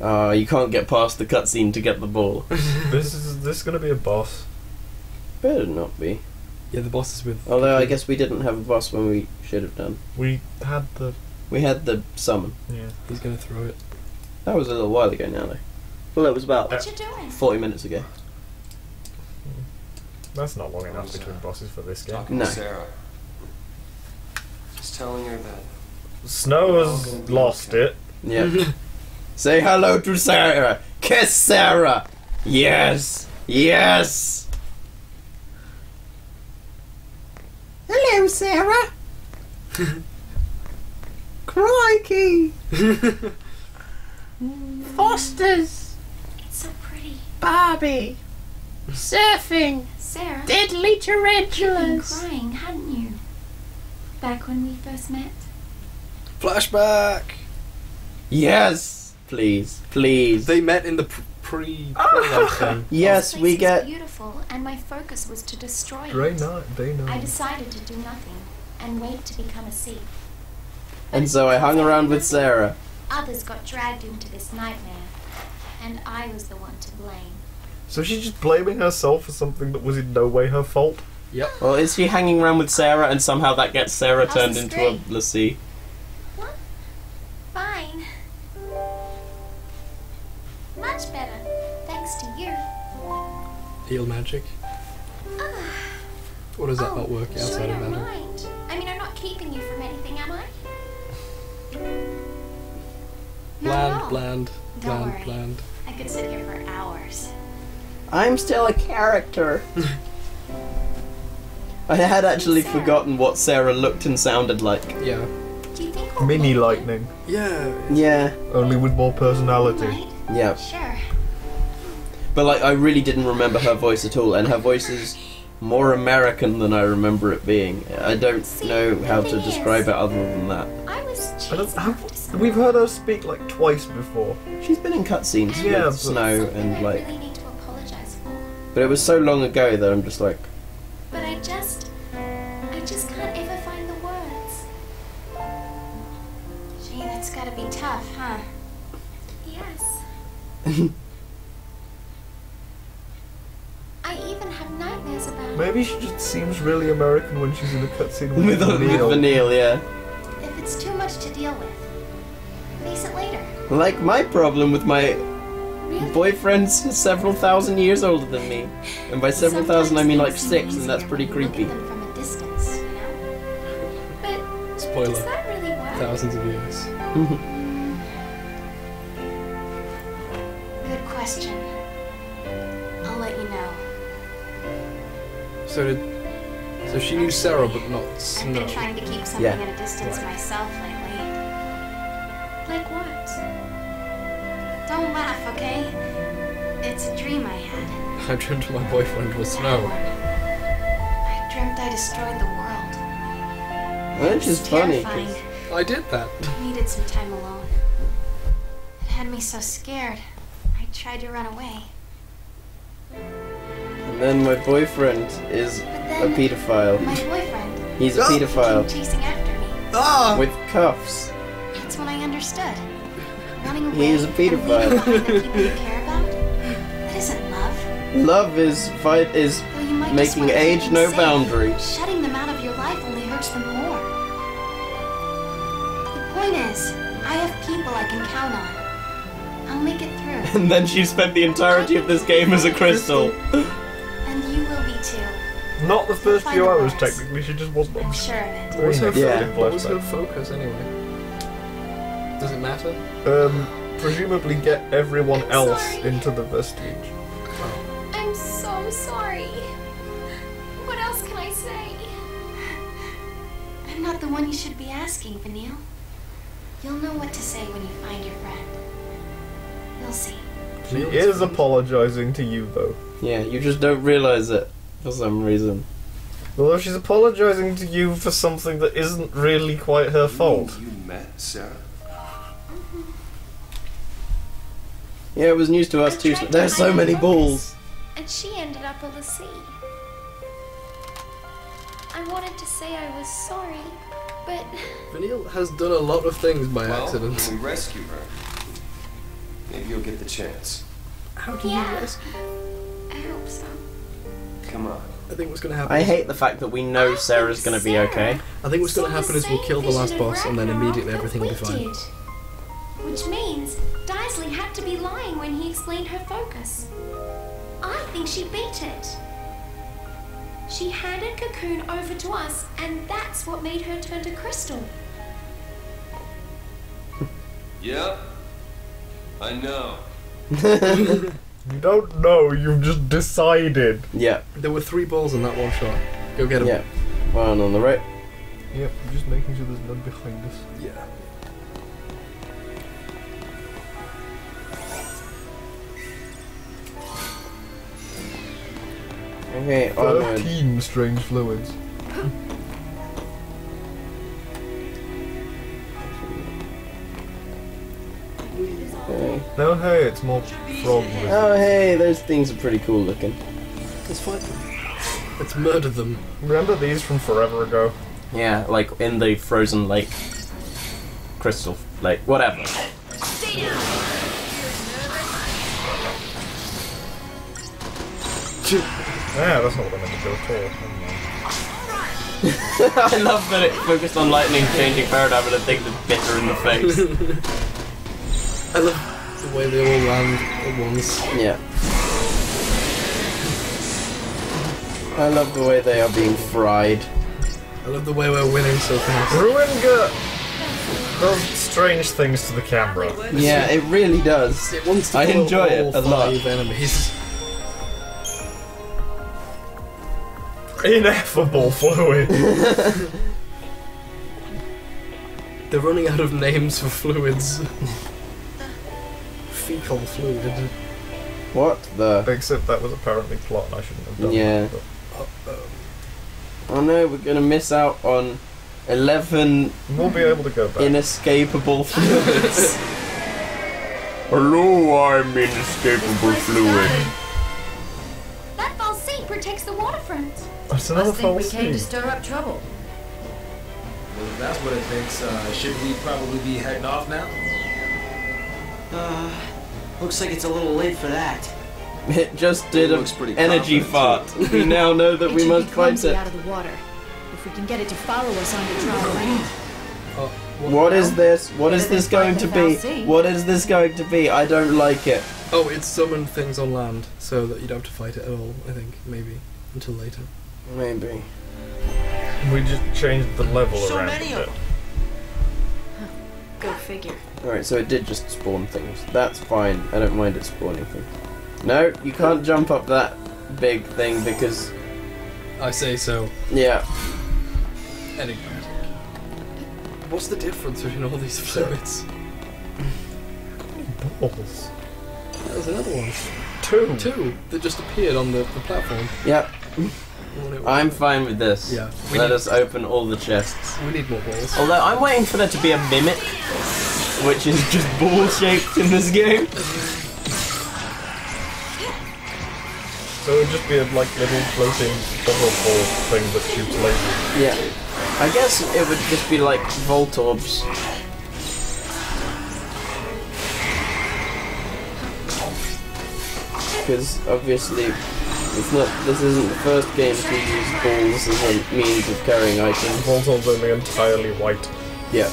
You can't get past the cutscene to get the ball. This is gonna be a boss. Better not be. Yeah, the boss is with... Although I guess we didn't have a boss when we should have done. We had the summon. yeah. He's gonna throw it. That was a little while ago now though. Well, it was about What you doing? 40 minutes ago. That's not long enough between bosses for this game. Talking No. to Serah. Just telling her that Snow has lost it. Yeah. Say hello to Serah. Kiss Serah. Yes. Yes. Hello, Serah. Crikey. Fosters. It's so pretty. Barbie. Surfing. Serah, Deadly you've been tarantulas. crying, hadn't you? Back when we first met? Flashback! Yes. Please. Please. They met in the pre-prologue thing. Yes, This we place get... is beautiful, and my focus was to destroy Day it. night. I decided to do nothing and wait to become a sea. And so I hung around with Serah. Others got dragged into this nightmare, and I was the one to blame. So she's just blaming herself for something that was in no way her fault. Yep. Well, is she hanging around with Serah and somehow that gets Serah How's turned the into a streak? lassie? What? Fine. Much better, thanks to you. Heal magic. Or does that not work Sure outside of don't magic? mind. I mean, I'm not keeping you from anything, am I? Not at all. Bland, Don't worry. bland. I could sit here for hours. I'm still a character. I had actually Serah. forgotten what Serah looked and sounded like. Yeah. Do you think we'll Mini make it? lightning, Yeah. Yeah, only with more personality. Right? yeah. Sure. But like, I really didn't remember her voice at all, and her voice is more American than I remember it being. I don't See, know the how to thing is- describe it other than that. I was I don't, chasing after someone. we've heard her speak like twice before. She's been in cutscenes Yeah, with but- Snow Something and I like, really need to apologize for. but it was so long ago that I'm just like, But I just can't ever find the words. Gee, that's gotta be tough, huh? Yes. I even have nightmares about Maybe she just seems really American when she's in a cutscene with with Neil. Vanille, yeah. if it's too much to deal with. Face it later. Like my problem with my Really? boyfriend's several thousand years older than me, and by several thousand I mean like Sometimes 6, and things that's seem pretty easier when creepy. you look at them from a distance, you know? But does Spoiler. that really work? Thousands of years. Good question. I'll let you know. So she knew Serah, but not I've Snow. been trying to keep something Yeah. at a distance Right. myself lately. Like what? Don't laugh, okay? It's a dream I had. I dreamt my boyfriend was Bad Snow. one. I dreamt I destroyed the world. Which is It's funny, terrifying. 'cause I did that. I needed some time alone. It had me so scared. I tried to run away. and then my boyfriend is But a then pedophile. my boyfriend He's a Oh! came pedophile chasing after me. Ah! with cuffs. That's when I understood. Running away He is a and leaving pedophile. behind the people you care about? That isn't love. Love is Though you might just making want to keep age them no safe. boundary. Shutting them out of your life only hurts them more. The point is, I have people I can count on. I'll make it through. And then she spent the entirety of this game as a crystal. And you will be too. Not the first Find few the hours, words. technically. She just wasn't on I'm sure of it. What was her, Yeah. what was her focus anyway? Does it matter? Presumably get everyone I'm else sorry. into the vestige. I'm so sorry. What else can I say? I'm not the one you should be asking, Vanille. You'll know what to say when you find your friend. You'll see. She is apologizing to you, though. Yeah, you just don't realize it for some reason. Although she's apologizing to you for something that isn't really quite her fault. you met Serah. Yeah, it was news to us I too. tried to There's so hide many my balls. focus, and she ended up at the sea. I wanted to say I was sorry, but Vanille has done a lot of things by Well, accident. when we rescue her, Maybe you'll get the chance. How do you Yeah. risk? I hope so. Come on. I think what's going to happen. I hate the fact that we know Sarah's going to be okay. I think what's going to happen is we'll kill the last boss, and then immediately everything will be fine. Which means Dysley had to be lying when he explained her focus. I think she beat it. She handed Cocoon over to us, and that's what made her turn to Crystal. Yep. I know. You don't know, you've just decided. Yeah, There were 3 balls in that one shot. Go get them. yeah. One on the right. Yep, I'm just making sure there's none behind us. Yeah. Okay, onward. 13 strange fluids. Okay. No, hey, it's more frog wizards. Oh, hey, those things are pretty cool looking. Let's fight them. Let's murder them. Remember these from forever ago? Yeah, like in the frozen lake. Crystal lake, whatever. Yeah, that's not what I meant to do at all. Never mind. I love that it focused on lightning changing paradigm and a thing that's bitter in the face. I love the way they all land at once. Yeah. I love the way they are being fried. I love the way we're winning so fast. Ruinga does strange things to the camera. Yeah, it really does. It wants to I kill enjoy it all a lot. 5 enemies. Ineffable fluid. They're running out of names for fluids. Fecal fluid. What the? Except that was apparently plot and I shouldn't have done Yeah. that. Oh no, we're gonna miss out on 11 But we'll be able to go back. inescapable fluids. Hello, I'm inescapable fluid. That false sea protects the waterfront. That's another Must think we false came to sea. stir up trouble. Well, if that's what it thinks, should we probably be heading off now? Looks like it's a little late for that. It just did an looks pretty energy fart. confident, We now know that It we should must be fight clumsy it. out of the water. If we can get it to follow us onto dry land. What is this? What is Better this than going to fighting be? without sea. What is this going to be? I don't like it. Oh, it's summoned things on land so that you don't have to fight it at all, I think, maybe. Until later. Maybe. We just changed the level So around many a of bit. them. Go figure. Alright, so it did just spawn things. That's fine. I don't mind it spawning things. No, you can't jump up that big thing because... I say so. Yeah. Enigmatic. What's the difference between all these fluids? Balls. There's another one. 2. 2 that just appeared on the platform. Yep. When it- I'm fine with this. Yeah. Let us open all the chests. We need more balls. Although I'm waiting for there to be a mimic, which is just ball shaped in this game. So it would just be a like little floating bubble ball thing that shoots lasers. Yeah. I guess it would just be like Voltorbs. Because obviously it's not. This isn't the first game to use balls as a means of carrying items. Voltorb's only entirely white. Yeah.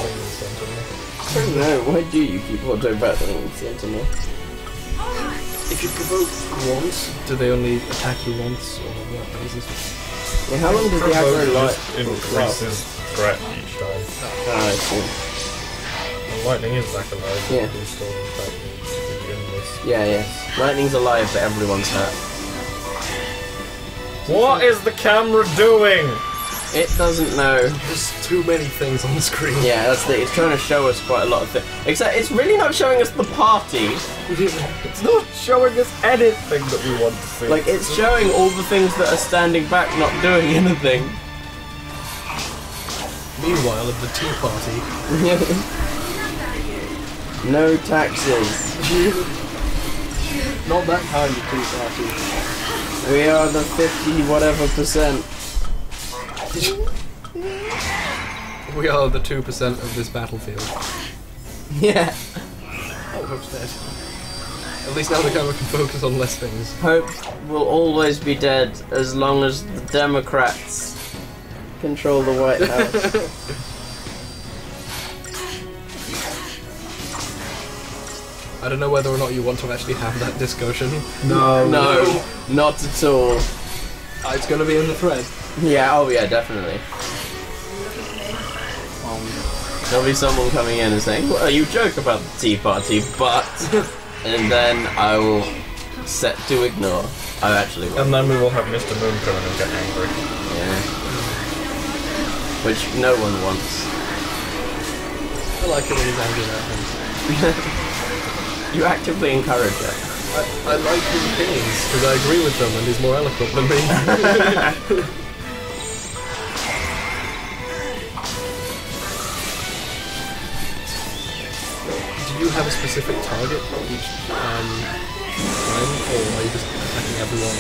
I don't know. Why do you keep auto battling with Sentinel? If you provoke once, do they only attack you once, or what basis? Yeah, how long does the aggro Provoke just last? increases threat each time. Ah, I see. And lightning is back alive. Yeah. It's still attacking to begin with. Yeah, yes. Lightning's alive, but everyone's hurt. What is the camera doing? It doesn't know. There's too many things on the screen. Yeah, that's the. It's trying to show us quite a lot of things. Except it's really not showing us the party. It's not showing us anything that we want to see. Like, it's showing all the things that are standing back, not doing anything. Meanwhile, at the tea party, No taxes. not that kind of tea party. We are the 50 whatever %. We are the 2% of this battlefield. Yeah. Oh, Hope's dead. At least now the camera can focus on less things. Hope will always be dead as long as the Democrats control the White House. I don't know whether or not you want to actually have that discussion. No, not at all. It's gonna be in the thread. Yeah, oh yeah, definitely. There'll be someone coming in and saying, well, you joke about the Tea Party, but... and then I will set to ignore. I actually will. And then we will have Mr. Moon come in and get angry. Yeah. Which no one wants. I like it when he's angry about things. You actively encourage it. I like his opinions, because I agree with them and he's more eloquent than me. Do you have a specific target each time, or are you just attacking everyone?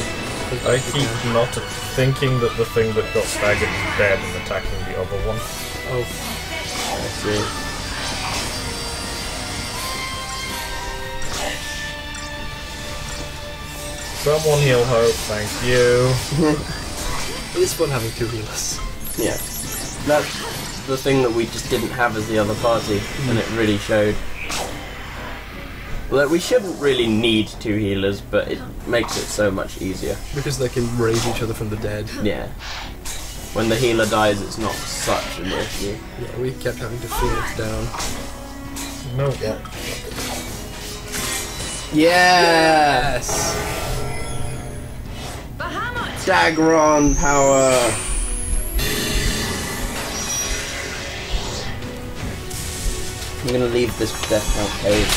I keep not thinking that the thing that got staggered is dead and attacking the other one. Oh. I see. Someone heal Hope, thank you. It's fun having 2 healers. Yeah. That's the thing that we just didn't have as the other party, and it really showed. Well, we shouldn't really need 2 healers, but it makes it so much easier. Because they can raise each other from the dead. Yeah. When the healer dies, it's not such an issue. Yeah, we kept having to Phoenix down. No, yeah. Yes! Dagron power! I'm gonna leave this Death Count cave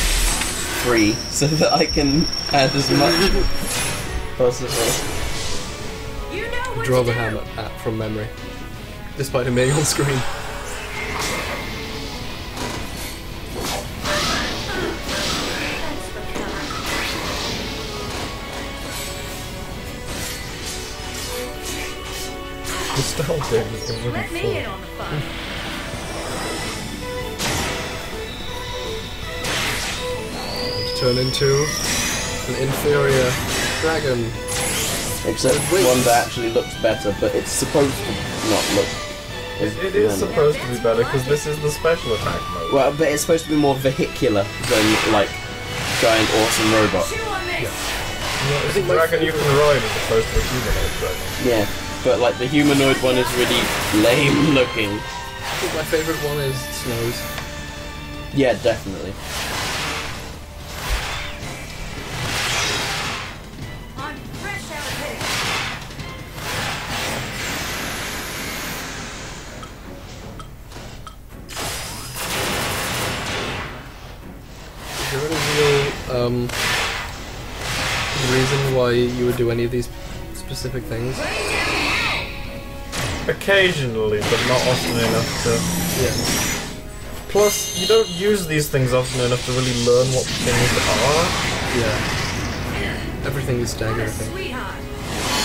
free so that I can add as much possible. Draw the hammer from memory, despite him being on screen. The stealth game is really Let me in on the fun. Turn into an inferior dragon. Except one that actually looks better, but it's supposed to not look. It is supposed to be better because this is the special attack mode. Well, but it's supposed to be more vehicular than like giant awesome robot. Yeah, it's a dragon you can ride as opposed to a humanoid dragon. Yeah, but like the humanoid one is really lame looking. I think my favourite one is Snows. Yeah, definitely. Is there any real reason why you would do any of these specific things? Occasionally, but not often enough to... Yeah. Plus, you don't use these things often enough to really learn what things are. Yeah. Everything is stagger, I think.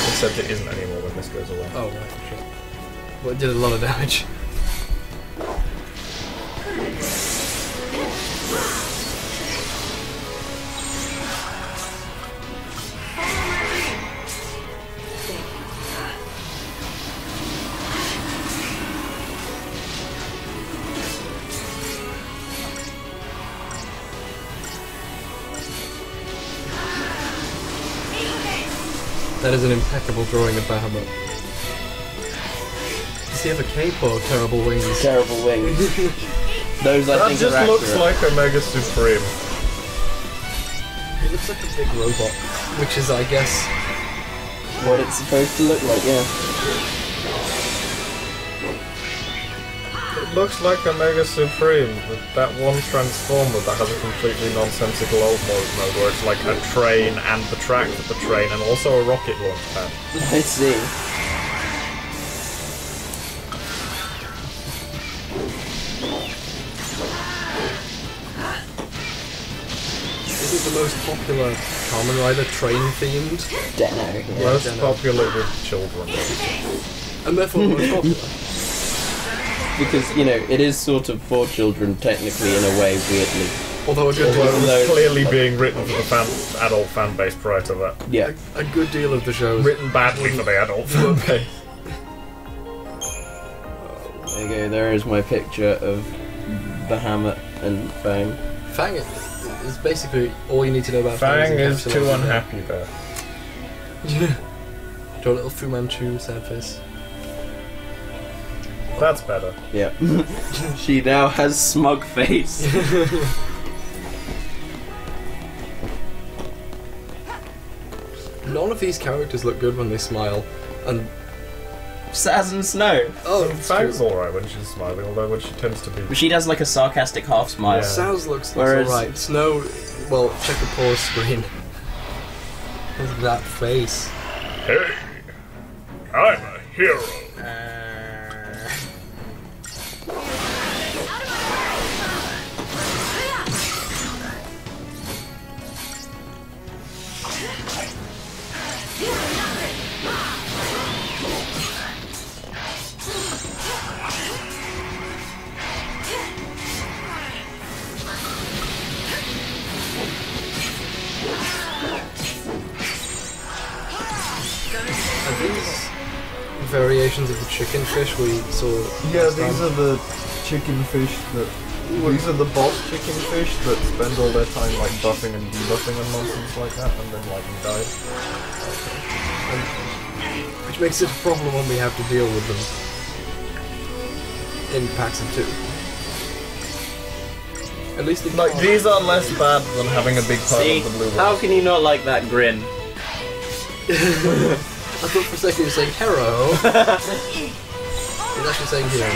Except it isn't anymore when this goes away. Oh, right, sure. Well, it did a lot of damage. That is an impeccable drawing of Bahamut. Does he have a cape or terrible wings? Terrible wings. Those I That think just are looks accurate. like Omega Supreme. It looks like a big robot, which is, I guess, what it's supposed to look like, yeah. It looks like Omega Supreme, that one transformer that has a completely nonsensical old mode where it's like a train and the track for the train and also a rocket launch pad. I see. Is think the most popular Kamen Rider train themed, Deno. Yeah. Most popular with children. and therefore the most popular. Because, you know, it is sort of for children, technically, in a way, weirdly. Although a good Although deal, it was clearly being written for the adult fan base prior to that. Yeah. a good deal of the shows. Written badly for the adult fan base. There you go, there is my picture of Bahamut and Fang. Fang is basically all you need to know about Fang is encapsulated too in unhappy there. there. Draw a little Fu Manchu sad face. That's better. Yeah. She now has smug face. None of these characters look good when they smile, and Saz and Snow. oh, Fang's alright when she's smiling, although when she tends to be... But she does like a sarcastic half smile. Yeah. Saz looks Whereas- alright. Snow, well, check the pause screen. Look at that face. Hey! I'm a hero! Are these variations of the chicken fish we saw? Yeah, last these time? are the chicken fish that... These are the boss chicken fish that spend all their time like buffing and debuffing and nonsense like that and then like die. Which makes it a problem when we have to deal with them in packs of 2. At least they Like, these are less bad than having a big pile See, of the blue ones. how can you not like that grin? I thought for a second you were saying hero. He's actually saying hero.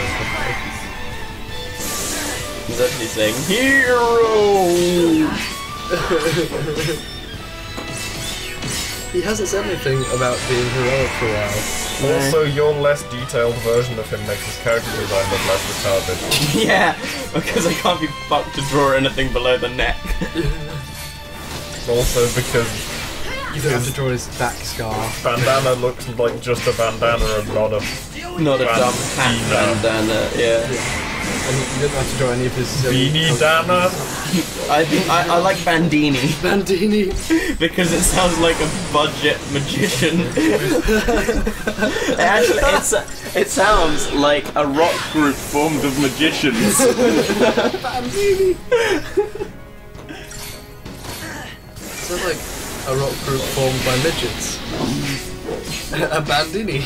He's actually saying hero. He hasn't said anything about being heroic for a while. Also, your less detailed version of him makes his character design look less retarded. Yeah, because I can't be fucked to draw anything below the neck. Also because You don't have to draw his back scar. bandana looks like just a bandana and not a... Not a dumb hat bandana. Yeah. And you don't have to draw any of his... Beanie Dana? I think I like Bandini Bandini. because it sounds like a budget magician. Actually, it sounds like a rock group formed of magicians. Bandini. Sounds like a rock group formed by midgets. A Bandini.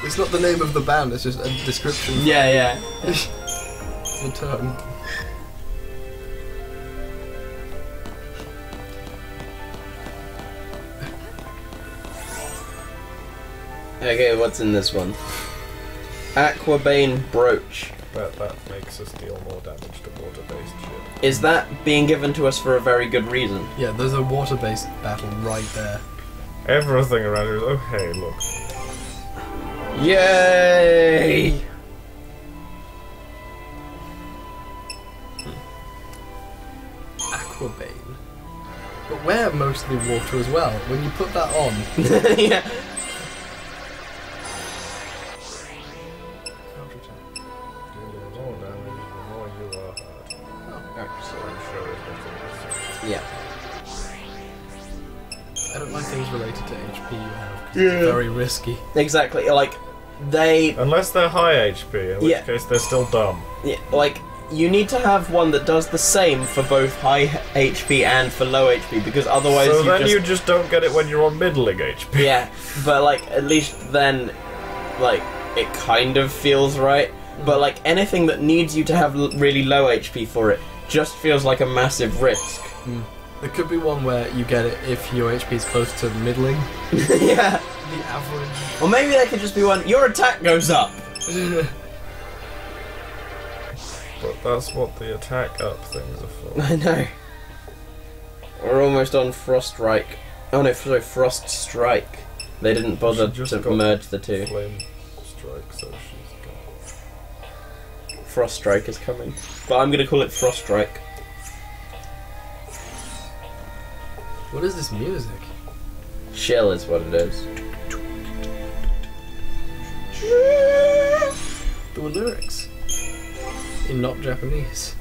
It's not the name of the band, it's just a description. Yeah. The term. Okay, what's in this one? Aquabane brooch. Bet that makes us deal more damage to water-based shit. Is that being given to us for a very good reason? Yeah, there's a water-based battle right there. Everything around here is... Oh, hey, look. Yay! Aquabane. But we're mostly water as well. When you put that on, Yeah. Dealing more damage the more you are hurt. So I'm sure it's what it is. Yeah. I don't like things related to HP you have, 'cause it's very risky. Exactly. Like they. Unless they're high HP, in which Yeah. case they're still dumb. Yeah, like, you need to have one that does the same for both high HP and for low HP, because otherwise So you then just... you just don't get it when you're on middling HP. Yeah, but, like, at least then, like, it kind of feels right. But, like, anything that needs you to have really low HP for it just feels like a massive risk. There could be one where you get it if your HP is close to middling. Yeah. The average. Or maybe there could just be one, your attack goes up. But that's what the attack up things are for. I know. We're almost on Frost Strike. Oh no, sorry, Frost Strike. They didn't bother She just to got merge the two. Flame strike, so she's got. Frost Strike is coming. But I'm gonna call it Frost Strike. What is this music? Shell is what it is. There were lyrics. In not Japanese.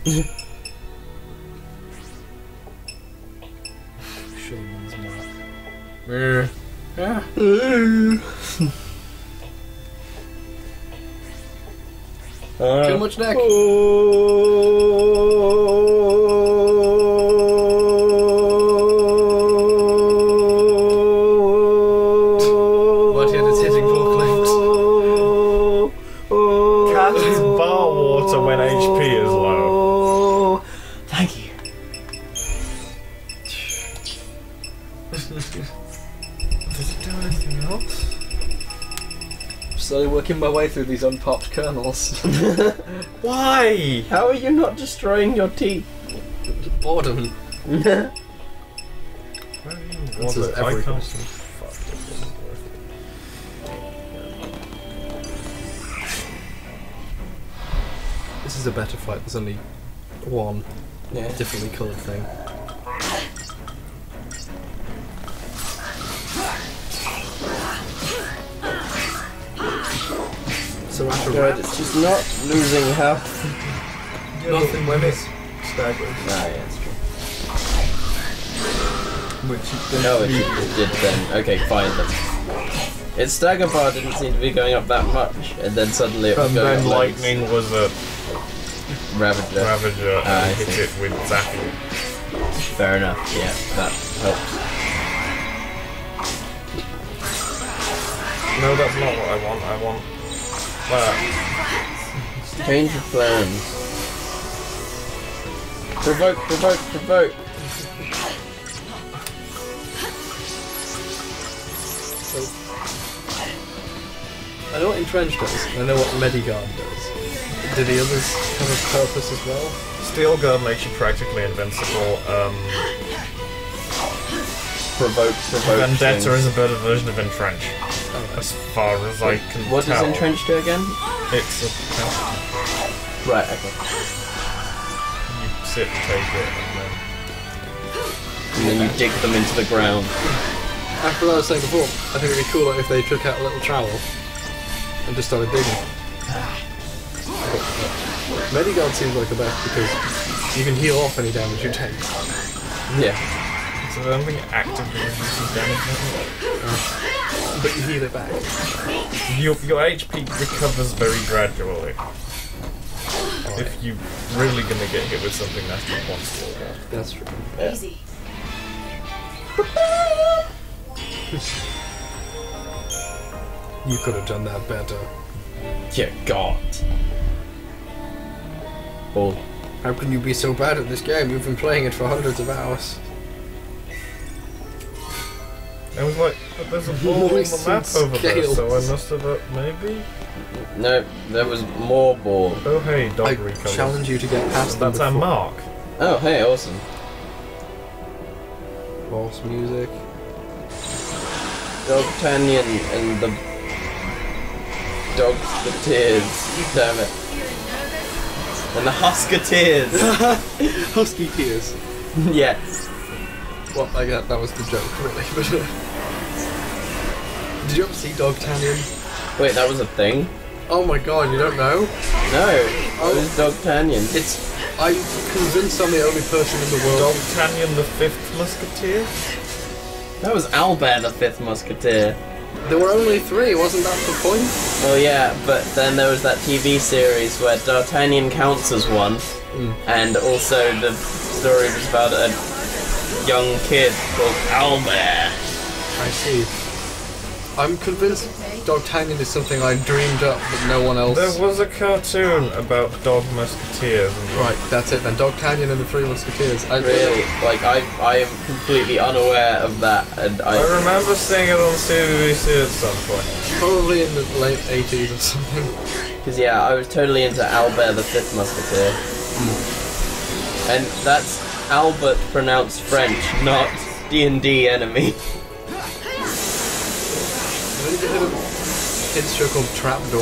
Shaman's mouth. Yeah. Too much neck. What yet it's hitting forklifts. Catches bar water when HP is low. Thank you. Does it do anything else? Slowly working my way through these unpopped kernels. Why? How are you not destroying your teeth? Boredom. Where This was is it? every I can't. question. Fuck, this wasn't worth it. This is a better fight. There's only one Yeah. differently coloured thing. So after God, it's just not losing health. nothing when it's Staggering. Ah, yeah, it's true. Which No, it did then. Okay, fine then. Its stagger bar didn't seem to be going up that much, and then suddenly it was And going then up like lightning was a Ravager. Ravager Ah, I and hit see. it with zapping. Fair enough, yeah, that helps. No, that's not what I want. I want that. Change of plans. Provoke, provoke, provoke! I know what Entrench does, and I know what Medigard does. Do the others have a purpose as well? Steel Guard makes you practically invincible. Provoke, provoke. Vendetta things. is a better version of Entrench, as far as I can What tell. does Entrench do again? It's a Right, okay. you sit, take it, And then you dig them into the ground. After what I was saying before, I think it'd be cooler if they took out a little trowel and just started digging. Medigard seems like the best because you can heal off any damage you take. Yeah. so I don't think it actively reduces damage. But you heal it back. Your HP recovers very gradually. If you're really gonna get hit with something nasty once Steel Guard. That's true. Yeah. Easy. You could have done that better. Yeah, God. Ball. How can you be so bad at this game? You've been playing it for hundreds of hours. I was like, but there's a ball on the map over there, Scales. so I must have maybe. No, there was more ball. Oh hey, dog I recover. challenge you to get past them That's our before. mark. Oh, hey, awesome. False music. Dog Tanyan and the dogs the tears. Damn it. And the Husketeers. Husky tears. Yes. Well, I guess that was the joke, really. But did you ever see Dog Tanyan? Wait, that was a thing? Oh my god, you don't know? No. What is Dog Tanyan? I'm convinced I'm the only person in the world. Dog Tanyan, the 5th Musketeer? That was Albert the 5th Musketeer. There were only 3, wasn't that the point? Oh yeah, but then there was that TV series where D'Artagnan counts as one, and also the story was about a young kid called Albert. I see. I'm convinced Dog Tanyan is something I dreamed up, but no one else. There was a cartoon about dog musketeers. And Right, that's it then. Dog Tanyan and the 3 Musketeers. Really, like I am completely unaware of that, and I remember seeing it on CBBC at some point. Probably in the late 80s or something. because yeah, I was totally into Albert the 5th Musketeer, and that's Albert pronounced French, not D&D enemy. Have you heard of a kids show called Trapdoor?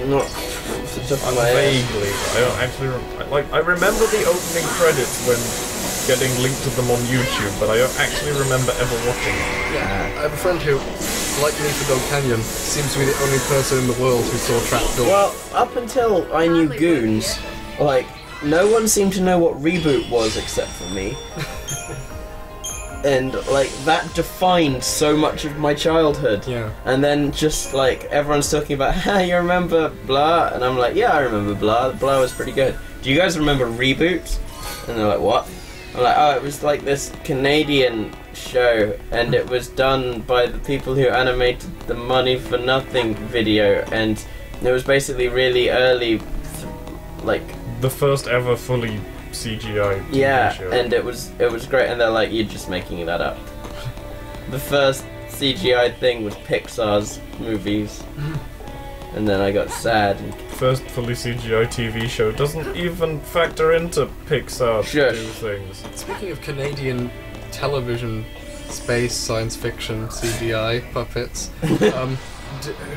Not off the top of my head. Vaguely, I don't actually I remember the opening credits when getting linked to them on YouTube, but I don't actually remember ever watching it. Yeah, I have a friend who, like me for Dog Canyon, seems to be the only person in the world who saw Trapdoor. Well, up until I knew Goons, like, no one seemed to know what Reboot was except for me. And, like, that defined so much of my childhood. Yeah. And then just, like, everyone's talking about, ha, you remember blah? And I'm like, yeah, I remember blah. Blah was pretty good. Do you guys remember Reboot? And they're like, what? I'm like, oh, it was like this Canadian show, and it was done by the people who animated the Money for Nothing video, and it was basically really early, like... The first ever fully CGI TV show. And it was great, and they're like, you're just making that up. The first CGI thing was Pixar's movies, and then I got sad. And First fully CGI TV show doesn't even factor into Pixar to do things. Speaking of Canadian television, space, science fiction, CGI, puppets,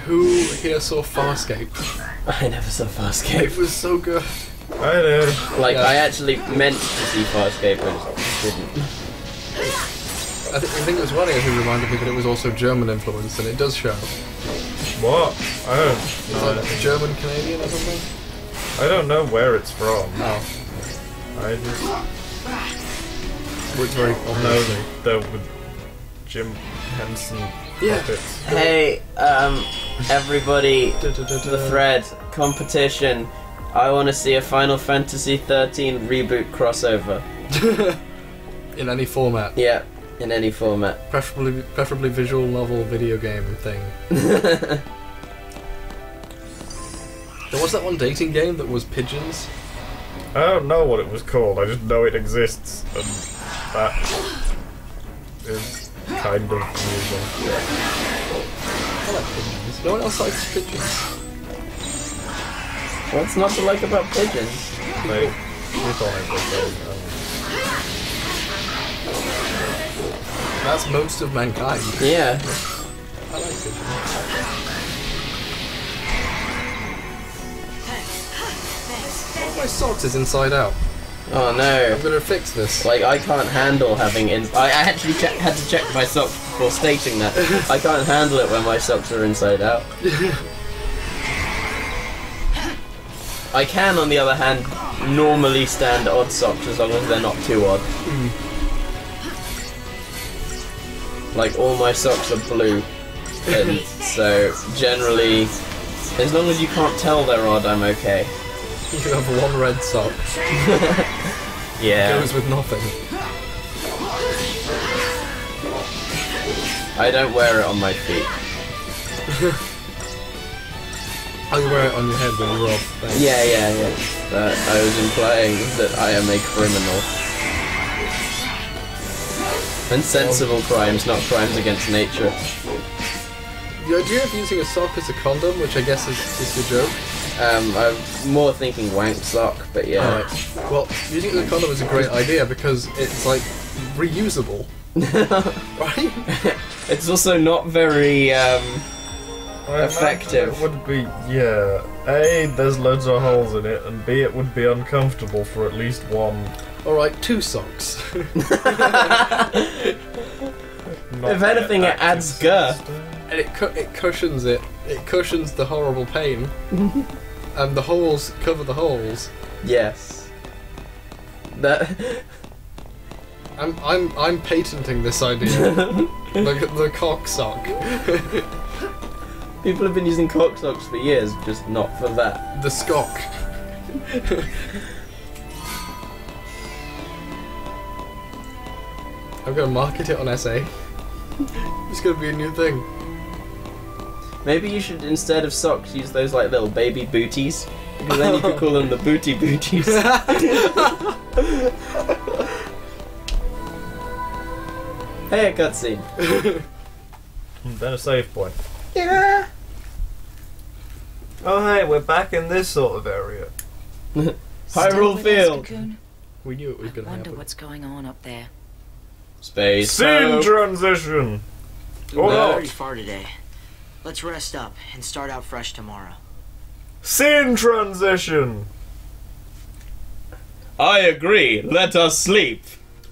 who here saw Farscape? I never saw Farscape. It was so good. I did. Like, I actually meant to see Farscape, but just didn't. I think it was one who reminded me that it was also German influence, and it does show. What? I don't Is know. that German Canadian or something? I don't know where it's from. Oh. I just Well, it's very know they're with Jim Henson puppets. Hey, everybody, the thread, competition. I want to see a Final Fantasy XIII reboot crossover. In any format. Yeah, in any format. Preferably visual novel video game thing. There was that one dating game that was pigeons. I don't know what it was called, I just know it exists, and that is kind of amusing. I like pigeons. No one else likes pigeons. What's not to like about pigeons? They shit on everything. That's most of mankind. Yeah. I like pigeons. Oh, my socks is inside out. Oh no. I'm gonna fix this. Like, I can't handle having I actually had to check my socks before stating that. I can't handle it when my socks are inside out. I can, on the other hand, normally stand odd socks as long as they're not too odd. Like, all my socks are blue. And so, generally, as long as you can't tell they're odd, I'm okay. You have one red sock. Yeah. Goes with nothing. I don't wear it on my feet. Oh, you wear it on your head when you rob things. Yeah. I was implying that I am a criminal. And sensible crimes, not crimes against nature. The idea of using a sock as a condom, which I guess is your joke. I'm more thinking wank sock, but yeah. Alright. Well, using it as a condom is a great idea because it's like reusable. Right? It's also not very effective. It would be, yeah. A, there's loads of holes in it, and B, it would be uncomfortable for at least one. Alright, 2 socks. If anything, it adds girth. And it cushions it. It cushions the horrible pain. And the holes cover the holes. Yes. That. I'm patenting this idea. the cock sock. People have been using cock socks for years, just not for that. The skock. I'm gonna market it on SA. It's gonna be a new thing. Maybe you should, instead of socks, use those like little baby booties. Because then you could call them the booty booties. Hey, a cutscene. Then a save point. Yeah. Oh hey, we're back in this sort of area. Hyrule Field. We knew it was I gonna wonder happen. what's going on up there. Space. Scene transition! Oh, We're no. pretty far today. Let's rest up and start out fresh tomorrow. Scene transition! I agree. Let us sleep.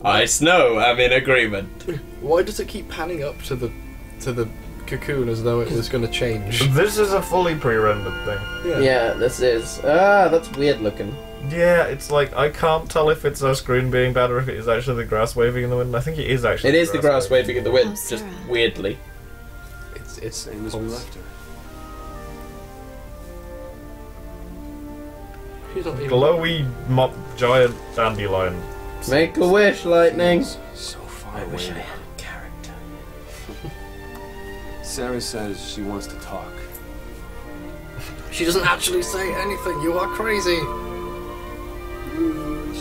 I Snow am in agreement. Why does it keep panning up to the cocoon as though it was going to change? This is a fully pre-rendered thing. Yeah, this is. That's weird looking. Yeah, it's like, I can't tell if it's our screen being bad or if it is actually the grass waving in the wind. I think it is actually It is the grass waving in the wind, Oh, just Serah. weirdly. It's Same as we left her. She's not even. Glowy giant dandelion. Make a wish, lightning. So far I away. wish I had a character. Serah says she wants to talk. She doesn't actually say anything. You are crazy.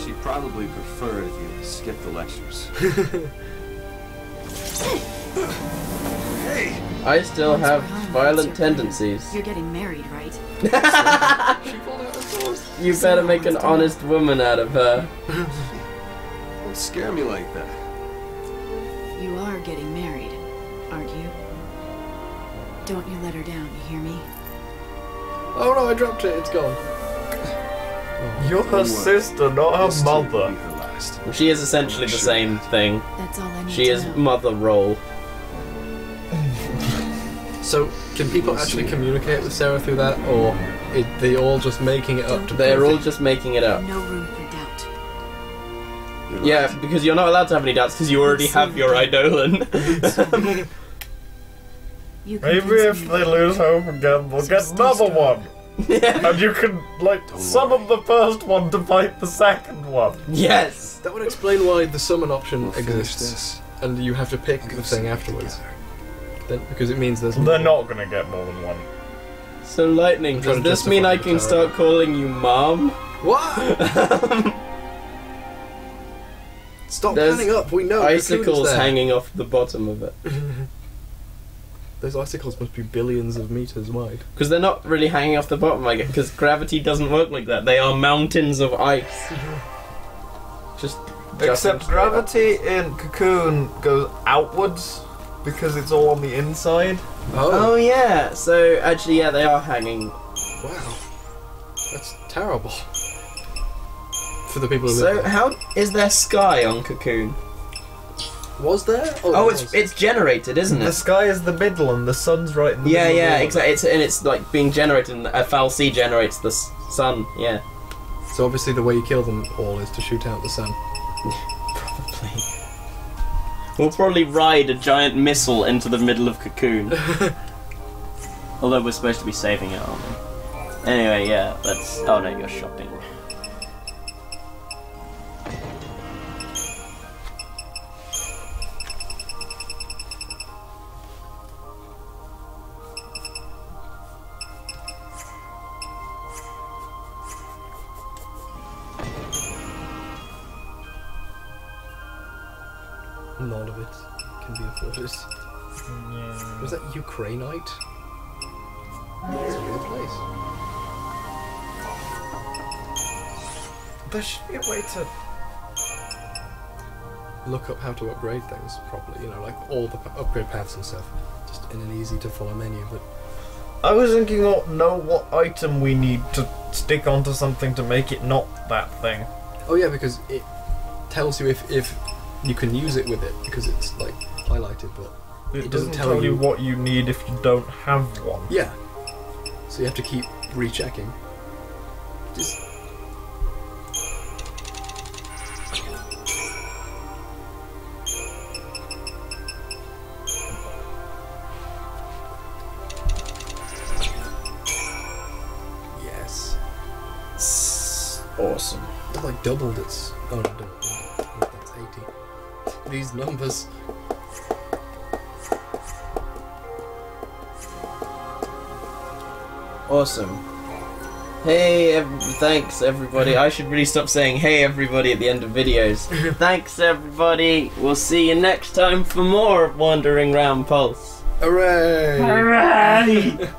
She'd probably prefer if you skip the lectures. Hey! I still Once have we're home, violent it's your tendencies. You're getting married, right? She pulled out the sword. You better make an honest woman out of her. Don't scare me like that. You are getting married, aren't you? Don't you let her down, you hear me? Oh no, I dropped it. It's gone. You're her sister, not her This too will mother. be her last. She is essentially the same thing. That's all I need She to is know. mother role. So, can people actually communicate with Serah through that, or are they all just making it up to They're prove all it? just making it up. No room for doubt. You're Yeah, right. because you're not allowed to have any doubts because you already have your Eidolon. You Maybe convinced if me. they lose hope again, we'll get another one. And you can, like, summon the first one to fight the second one. Yes. That would explain why the summon option We'll finish exists, this. and you have to pick I'll go the see thing it afterwards. together. Then, because it means there's. They're not gonna get more than one. So lightning, I'm trying does to this mean I justify can the start calling you mom? What? Stop There's panning up. We know. Icicles Cocoon's there. hanging off the bottom of it. Those icicles must be billions of meters wide. Because they're not really hanging off the bottom, I guess, because gravity doesn't work like that. They are mountains of ice. Just Except straight up. gravity in Cocoon goes outwards because it's all on the inside. Oh yeah, so actually yeah, they are hanging. Wow. That's terrible. For the people who So live there. how is there sky on Cocoon? Was there? Oh, there it's was. it's generated, isn't The it? sky is the middle and the sun's right in the Yeah, middle. yeah, of the exactly. It's like being generated, and a foul sea generates the sun. Yeah, So obviously the way you kill them all is to shoot out the sun. probably. We'll probably ride a giant missile into the middle of Cocoon. Although we're supposed to be saving it, aren't we? Anyway, yeah, let's. Oh no, you're shopping. None of it can be afforded. Yeah. Was that Ukrainite? It's a real place. There should be a way to. Look up how to upgrade things properly, you know, like all the upgrade paths and stuff. Just in an easy to follow menu, but I was thinking, know what item we need to stick onto something to make it not that thing. oh yeah, because it tells you if you can use it with it, because it's like highlighted, but It doesn't tell you what you need if you don't have one. yeah. So you have to keep rechecking. Just yes. Awesome. It's like doubled its. Oh no, doubled. That's 80. These numbers. Awesome. Hey, thanks everybody. I should really stop saying hey everybody at the end of videos. Thanks everybody. We'll see you next time for more Wandering Round Pulse. Hooray! Hooray!